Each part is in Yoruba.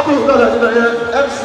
ọkùnrin náà lẹ́yìn náà yẹ MC.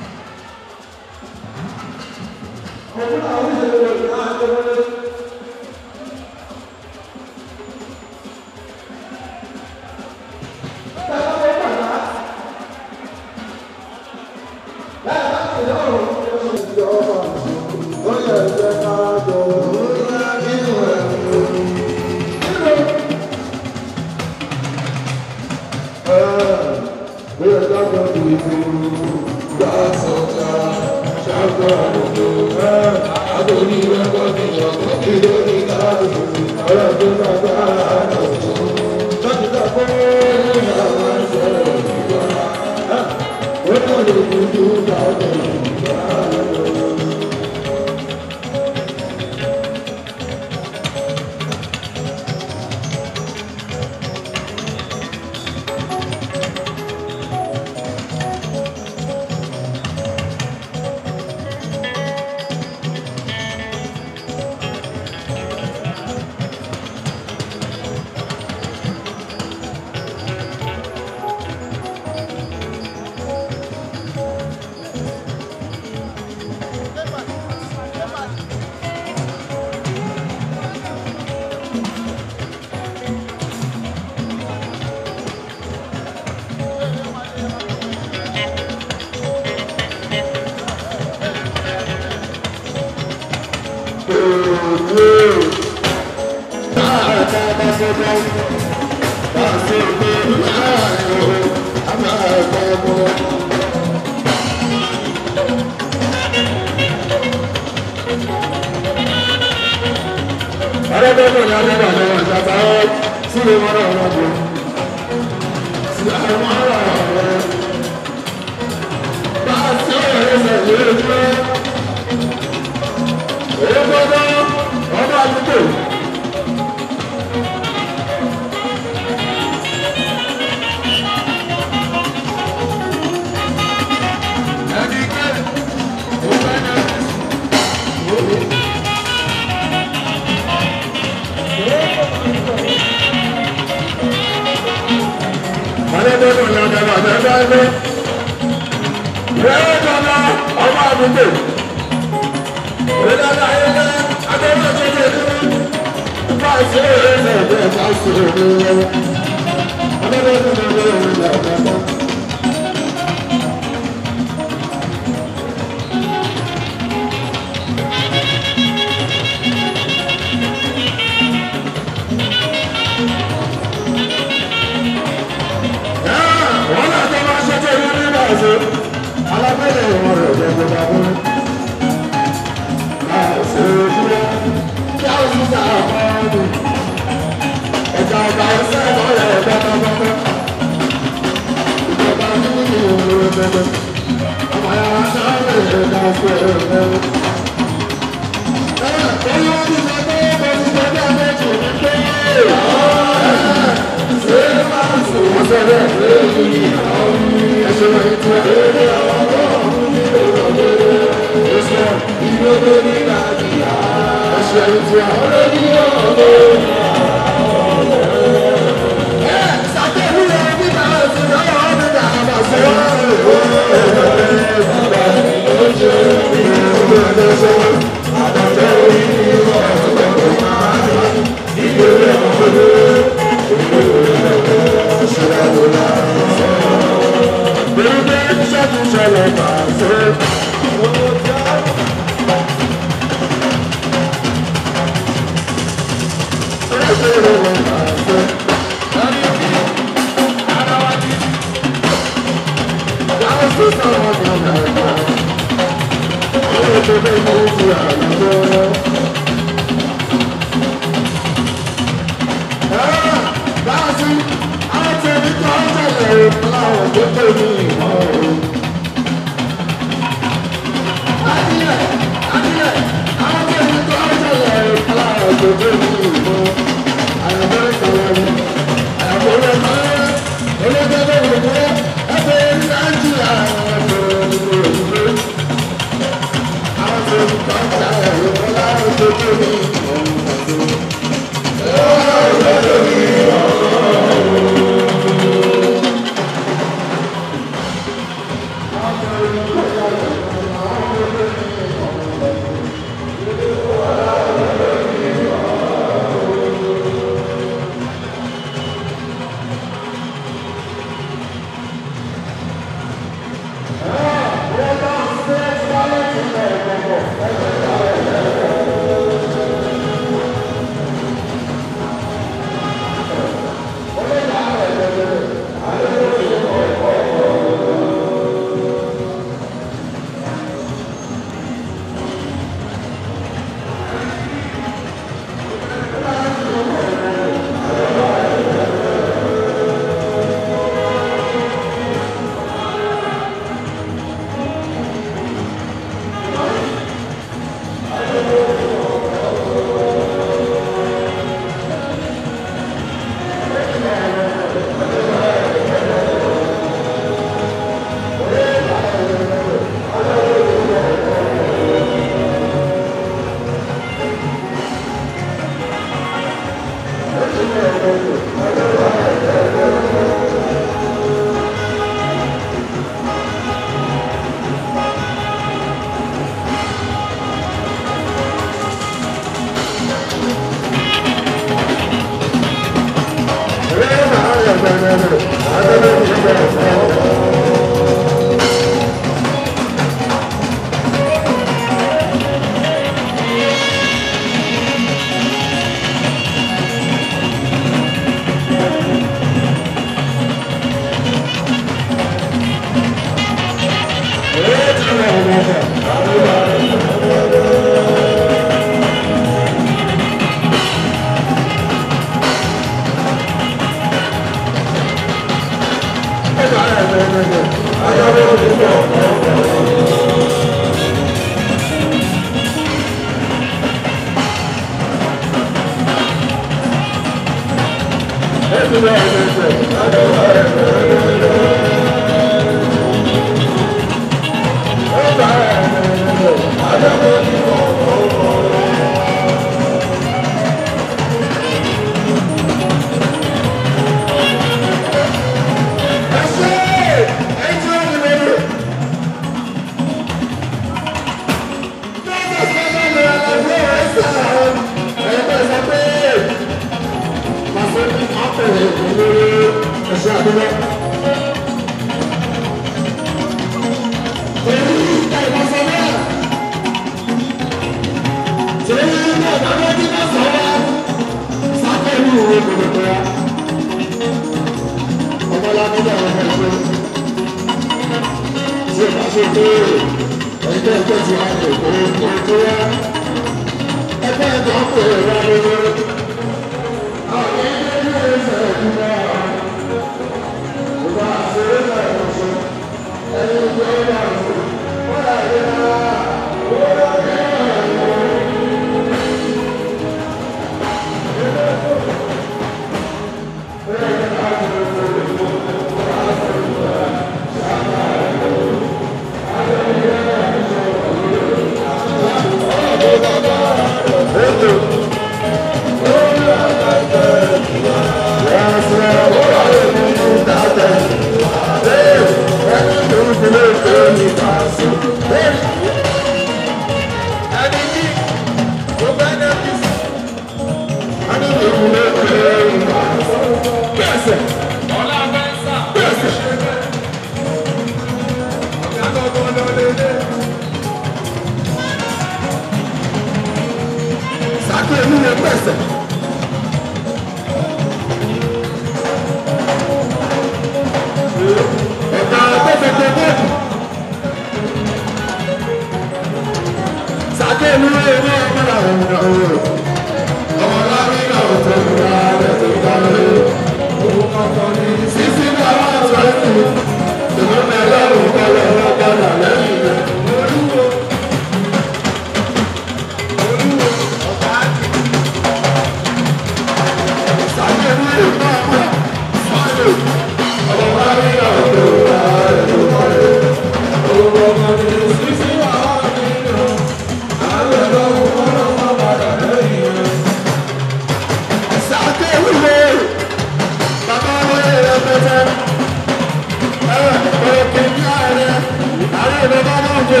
dìde.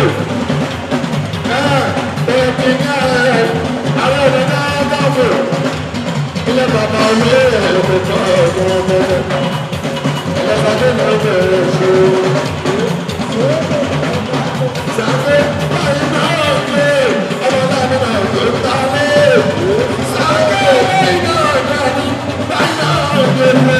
Tẹ̀kí ní àwọn ènìyàn dábò. Ilé bàbá olóyè ẹ̀kọ́ tó ẹ̀kọ́ ọmọ. Ẹlẹ́sàdé náà bẹ̀rẹ̀ ṣe. Sàbẹ̀ báyìí náà gbé ọmọ láàbí náà tó ta lé. Sàbẹ̀ báyìí náà dání báyìí náà gbé lé.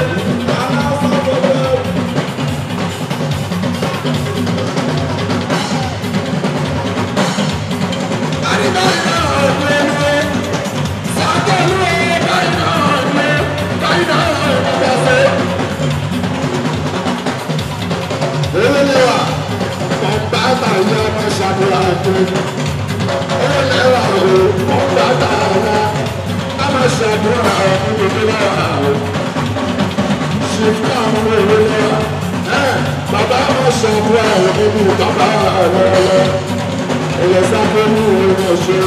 Bàbá máa ṣàdúrà nínú bàbá rẹ̀ ẹ̀yẹ sáfẹ́ ní ìwé ọ̀ṣẹ́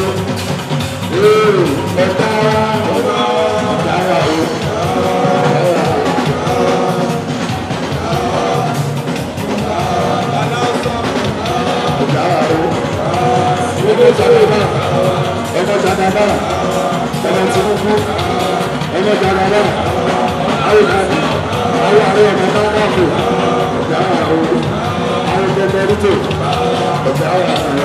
ẹ̀ka dára o. Ẹ̀mọ́ Jagaba, ẹ̀mọ́ Jagaba, ẹ̀mọ́ Tinubu, ẹ̀mọ́ Jagaba, àwọn ìdájí, àwọn àrẹ ọ̀nà káńkàfò, ọ̀gá àwọn ìgbẹ̀mẹ̀rítò, ọ̀gá àwọn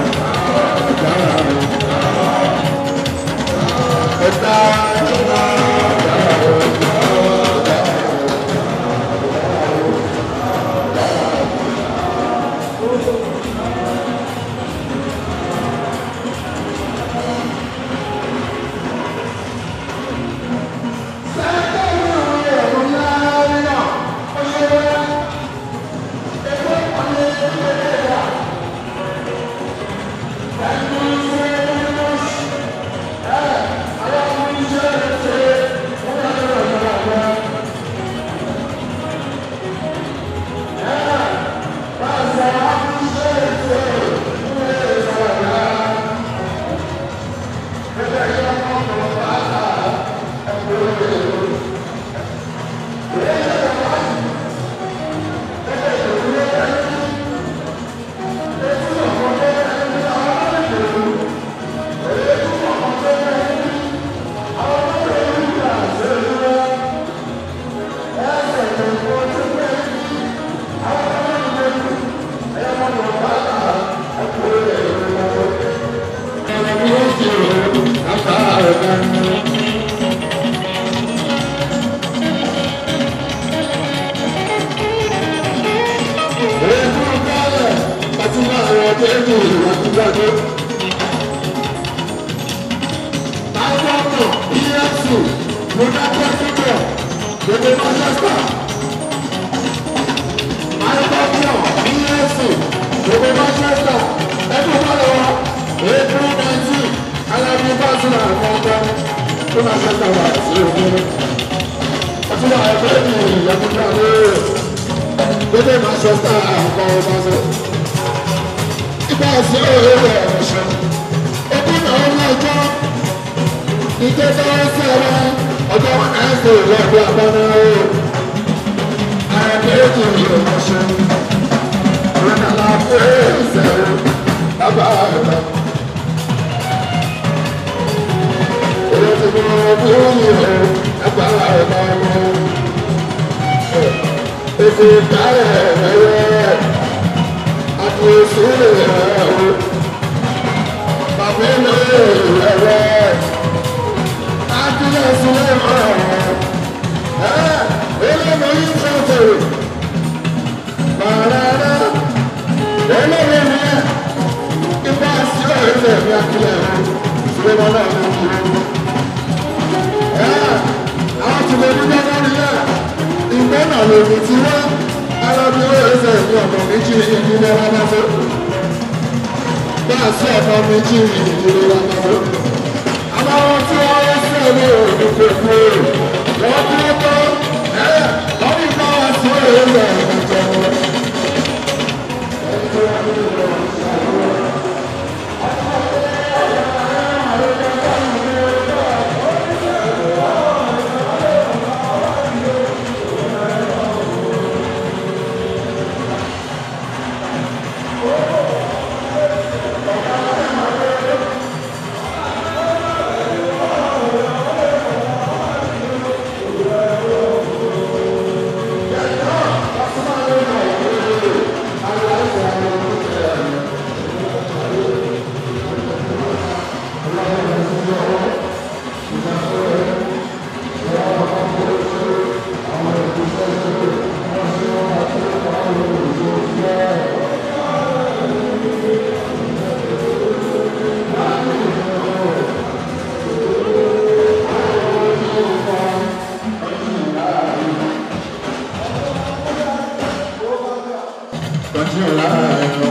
sí ọ̀la ẹ̀rọ.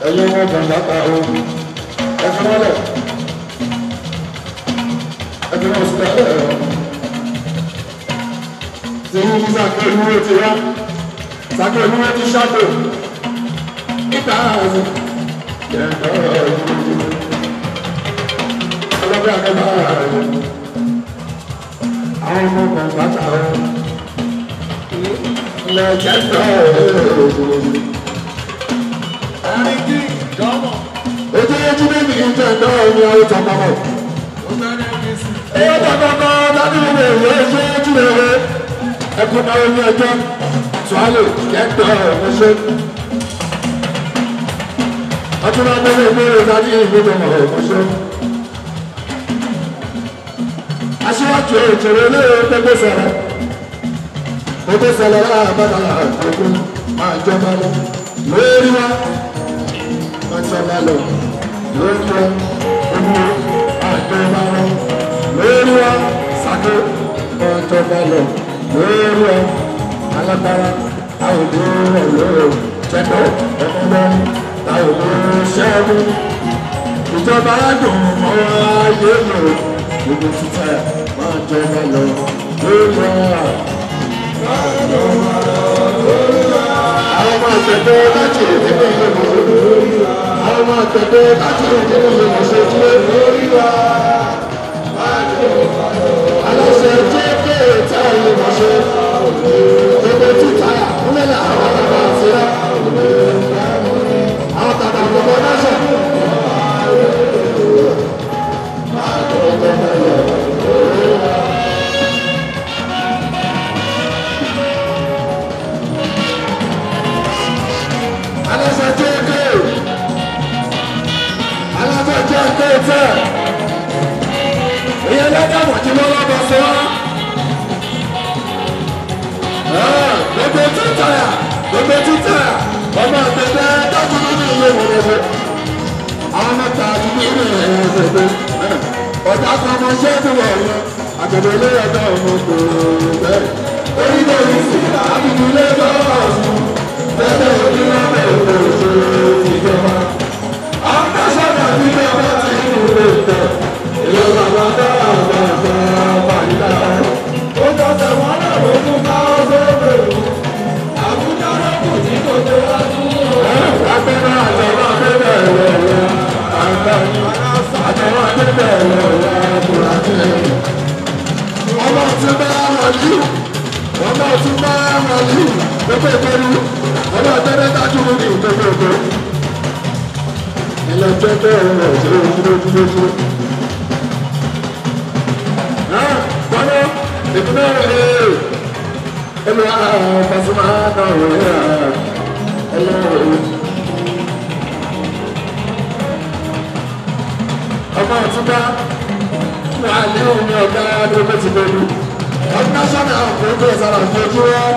Ẹ̀yin wọn kàn bàtà o ẹ̀fọn mọ́lẹ̀ ẹ̀fọn náà sì tẹ̀lé ẹ̀rọ. Tí wọ́n mú sàkó ìwúrò ti wá sàkó ìwúrò ti ṣàkó níta ààrùn kẹ̀kọ́ ọlọ́gbẹ́ akẹ́kọ̀ọ́ ààrùn àwọn ọmọ kan bàtà o lẹ́jẹ̀ tó àríkì jọmọ. Ojú ojú ní ìdíje jẹ́ ẹ̀dọ́ ẹ̀mí àwọn tọmọmọ. Ẹ̀yọ́ tọkọtọ láti ní ìwé ojú ojú rẹ̀ ẹ̀kọ́ náà ní ẹjọ́ tuwálé kẹ́tọ́ ẹ̀mọ́ṣẹ́. Ọtún náà gbọ́dọ̀ ìgbéró láti ìgbéró ẹ̀mọ́ṣẹ́. Aṣíwájú ìṣòro ilé ẹgbẹ́ sẹ̀rẹ̀. Gbogbo sẹ̀rẹ̀ láàbàdà àgbègbè máa jọba lọ. Lórí wa máa jọba lọ. Lórí wa omi àjọba lọ. Lórí wa sàkó máa jọba lọ. Lórí wa alágbára àwòdó ọ̀lọ́ jẹ́pẹ́ ọ̀pọ̀lọ́ àwòdó ṣẹ́gun. Ìjọba dùn mọ́ ayé lò. Gbogbo títà máa jọba lọ. Lórí wa. Àwọn ọmọ àtẹ̀tẹ̀ láti ìdílé ìlú mọ̀ṣẹ́. Àwọn ọmọ àtẹ̀tẹ̀ láti ìdílé ìlú mọ̀ṣẹ́ tí ó lórí wa. Aláṣẹ jẹ́ kéèta ìlú mọ̀ṣẹ́. Gbogbo títà múlẹ̀lẹ̀ àwọn àtàkà àti rẹ̀. Àwọn tàbí àgbọ̀gbọ̀ náṣà. Ìyẹn lẹ́dàbọ̀ tí wọ́n lọ́bọ̀ sọ wá. Gbogbo títà ọmọ àgbẹ̀dẹ dájú nínú ilé ìwòrán. Àwọn mẹ́ta àti ní ilé ìwòrán. Ọ̀dà kan ọmọ iṣẹ́ tó wọ̀ ọ́ àgbẹ̀dẹ ilé ẹ̀dá ọmọ gbòòrò bẹ́ẹ̀. Orílẹ̀-èdè sí àbùkù ilé ẹ̀dá ọ̀sùn. Bẹ́ẹ̀ ni wọ́n bẹ̀rẹ̀ òṣèlú ìjọba. Àwọn kásánà nílé ọmọ ti ń wúlò tẹ̀. Ìjọba máa dá àwọn àgbà bàyíká. Ó jọ tẹ̀wọ́n náà ló tún ká ọ́ sókè. Àbújá náà kò ní kò tó wá tún wò. Agbẹ́rẹ́ àjọwọ́ akẹ́bẹ̀ rẹ̀ rẹ̀ àgbáyé. Àjọwọ́ akẹ́bẹ̀ rẹ̀ rẹ̀ àbúrájẹ́. Ọmọ ti bá wọ̀lú. Ọmọ ti bá wọ̀lú. Gbogbo ìpẹ́rù. Ọmọ tẹ́lẹ̀ dájú ní ìgbẹ́gbẹ́. Ilé tẹ́tẹ́ rẹ̀ ṣe ojúlójúlójú. Bọ́lá ìpínlẹ̀ rẹ̀ ẹnu Pasuma náà rẹ̀ ẹlẹ́rìí. Ọmọ ọ̀túnba wà ní omi ọ̀gá adúlọ́ ti lórí. Ọdún náṣọ́nà òkúrúkú ìsára fojú rẹ̀.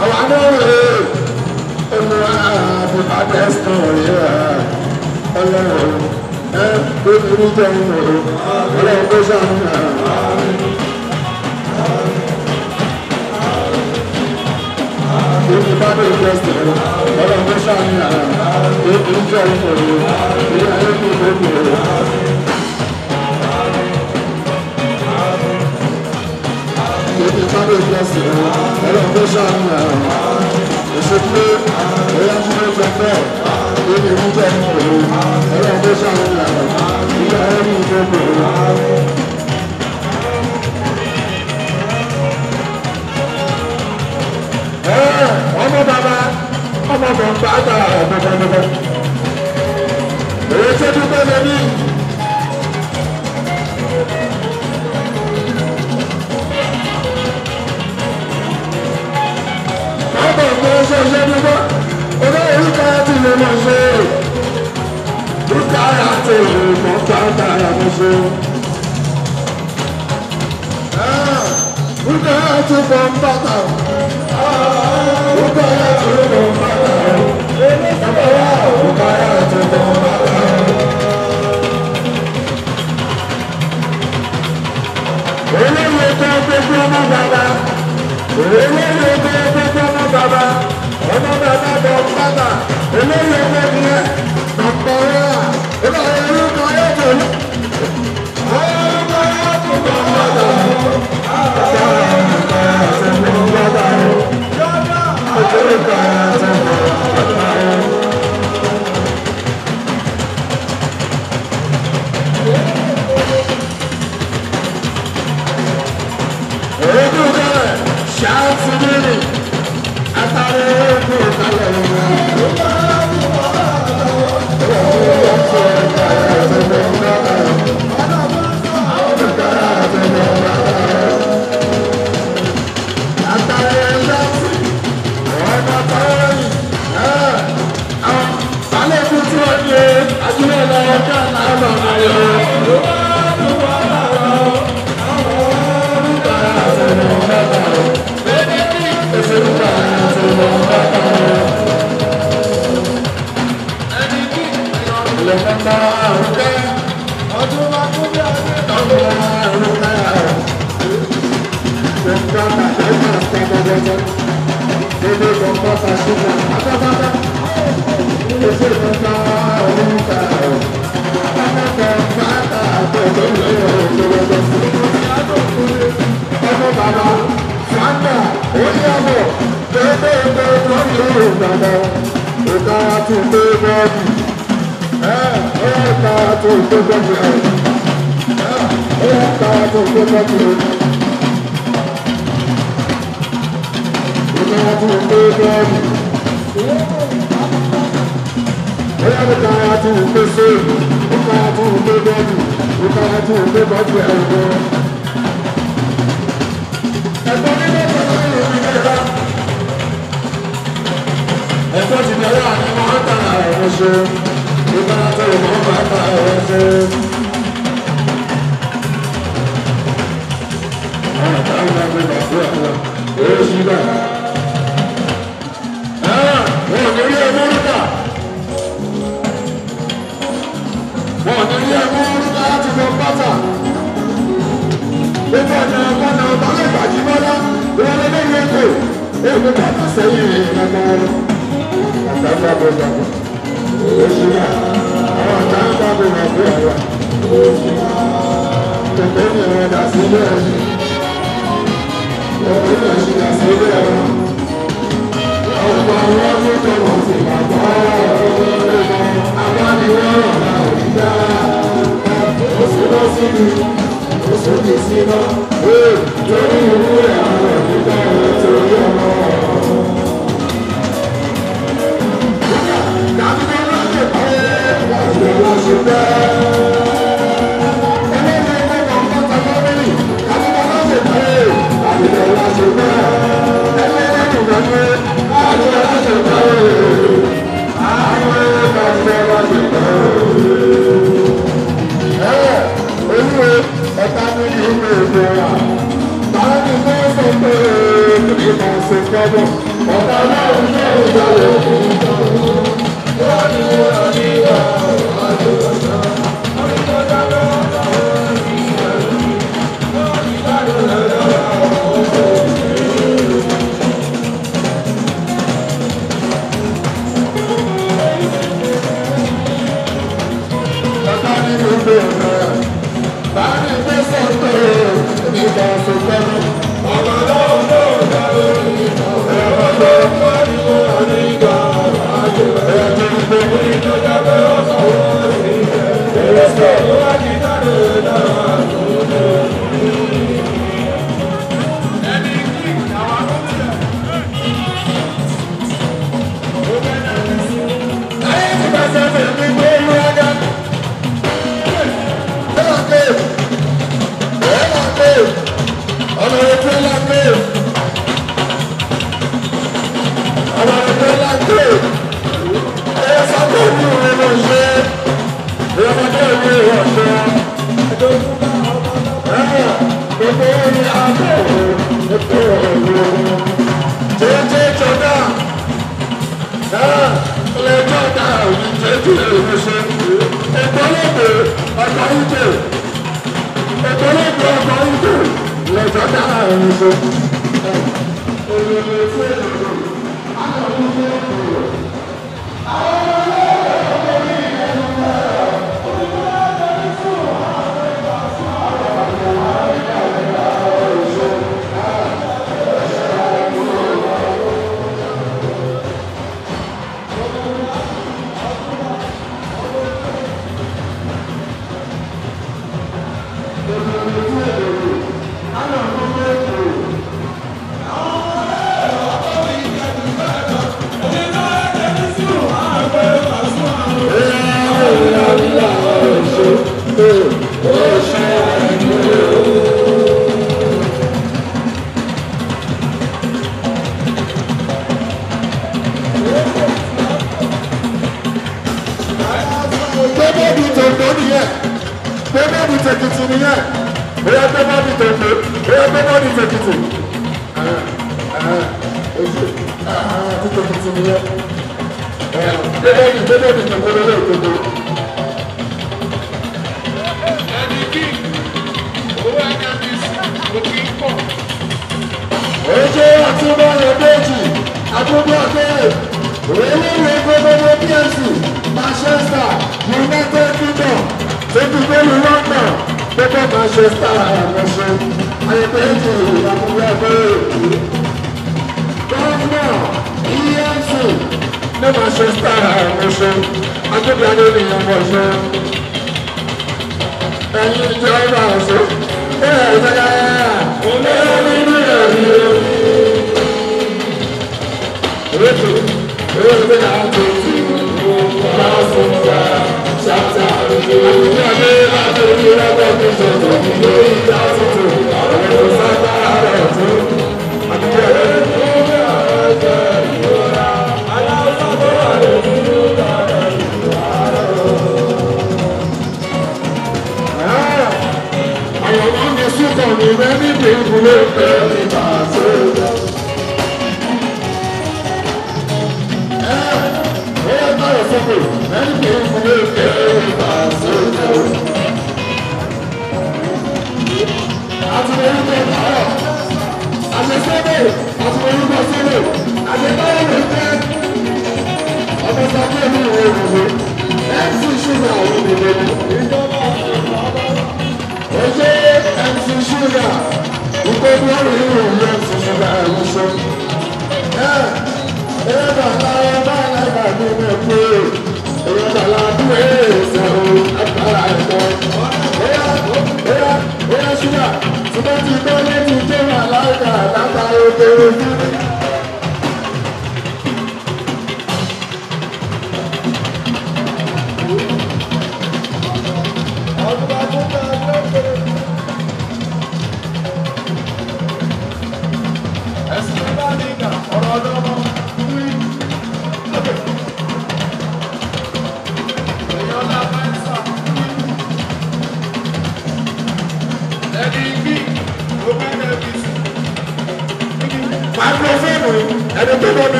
Àwọn adọ́rẹ̀ ẹnu àbúkádẹ́sítọ̀ rẹ̀ ẹlẹ́rìí. Lórí jẹ́ ìmọ̀ràn, ọlọ́run tó ṣàánú náà. Lórí bá dé ìjọsìn rẹ̀, ọlọ́run tó ṣàánú náà. Lórí jẹ́ ìmọ̀ràn, ilé ayé kò lóbi rẹ̀. Lórí bá dé ìjọsìn rẹ̀, ọlọ́run tó ṣàánú náà. Ìṣèpé ẹ̀yà fún ẹgbẹ́ fẹ́. Lórí ìjọ ìmọ̀ràn, ọlọ́run tó ṣàánú náà. Ọmọ bàbá ọmọ bàbá àgbà ọ̀bọ̀bọ̀bọ̀ èyí tó dúpẹ́ lórí. Ọmọ ọmọ ṣe ṣe dúpọ́ olóyè orúkọ ti lè mọ̀ ṣe Rukaya tó mọ̀ pátá mo ṣe. Rukaya tó mọ̀ pátá. Rukaya tó mọ̀ pátá. Rukaya tó mọ̀ pátá. Olóyè gbogbo ọmọ bàbá. Olóyè gbogbo ọmọ bàbá. Ọmọ bàbá bọ̀ bàbá. Olóyè ọmọ nìyẹn. Bàbá wa. Olóyè orúkọ yóò tó lọ. Orúkọ yóò tó bọ̀ bàbá. Bàbá àti ọmọ bàbá. Orúkọ àti ọmọ bàbá. Shout to me! I thought it was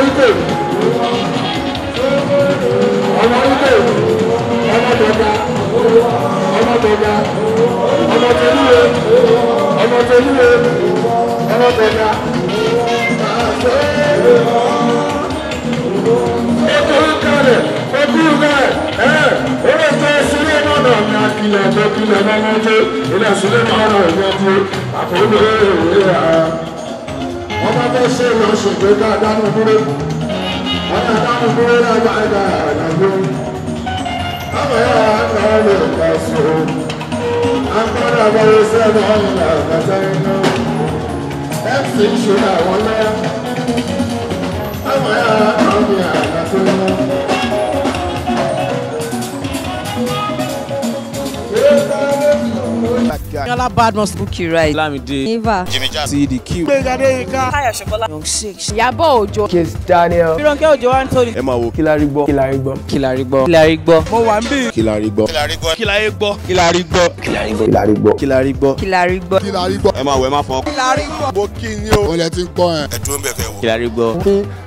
Ibo ọmọ Ibo ọmọ Bọ̀dá ọmọ Bọ̀dá ọmọ Tolúwe ọmọ Tolúwe ọmọ Bọ̀dá. Ọmọ bẹ́ ṣe lọ ṣùgbọ́n ká dánú dúró ọmọ dánú dúró lágbàdà àdàgbò ọmọ yàrá náà lè ká sí o agbára bọ́lá sẹ́nu ọ̀nà àgbàtà iná mc ṣe àwọn lọ́wọ́ ọmọ yàrá náà ní àgbàtà iná. Yala Badmus, Bukky Wright, Lamide, Eva, Jimmy Jazz, CDQ, Táyọ̀ Ṣọkọlá, Young Six, Ìyábọ̀ Òjó, Kiss Daniel. Fíránkẹ́ Òjó Anthony. Ẹ máa wo Kílárí gbọ́. Kílárí gbọ́. Mo wà ń bí. Kílárí gbọ́. Kílárí gbọ́, Kílárí gbọ́. Kílárí gbọ́. Kílárí gbọ́. Kílárí gbọ́. Kílárí gbọ́. Kílárí gbọ́. ẹ máa wọ ẹ máa fọ. Kílárí gbọ́. Mo kí ni o. Olè ti ń gbọ́ ẹ̀. Ẹ dúró ń bẹ̀ fẹ́ wò. Kílárí gbọ́.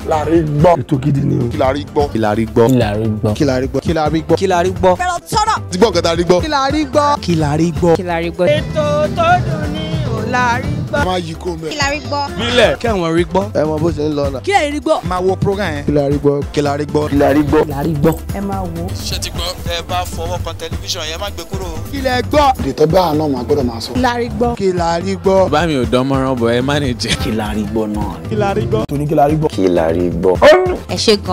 Kílárí gbọ́. Ètò gidi ni o. Kílárí gbọ́. Kílárí gbọ́. Kílárí gbọ́. Kílárí gbọ́. Kílárí gbọ́. Kílárí gbọ́. Fẹ́ràn tọ́rọ̀. Ti gbọ́ kẹta rí gbọ́. Kílárí gbọ́. Kílárí gbọ́. Kílárí gbọ́. Ètò tó dùn ní Ọ̀làrí gbọ́. Máa yí kó mẹ́. Kílárí gbọ́. Nílẹ̀. Kẹ́wọ̀n rí gbọ́. Ẹ mọ bó ṣe ń lọ náà. Kílárí gbọ́. Máa wo program yẹn. Kílárí gbọ́. Kílárí gbọ́. Kílárí gbọ́. Kílárí gbọ́. Ẹ máa wò ó. Ṣé ti gbọ́? Ẹ bá fọwọ́ kan tẹlifíṣàn yẹn má gbé kúrò. Kílẹ̀ gbọ́. Ìdìtọ́ bá àná máa gbọ́dọ̀ máa sọ. Kílárí gbọ́. Kílárí gbọ́. bá mi ò dán mọ́rán bọ̀ ẹ má ní jẹ́. Kílárí gbọ́ náà. Kílárí gbọ́. Tòní kílárí gbọ́. Kílárí gbọ́. Ẹ ṣé gan-an.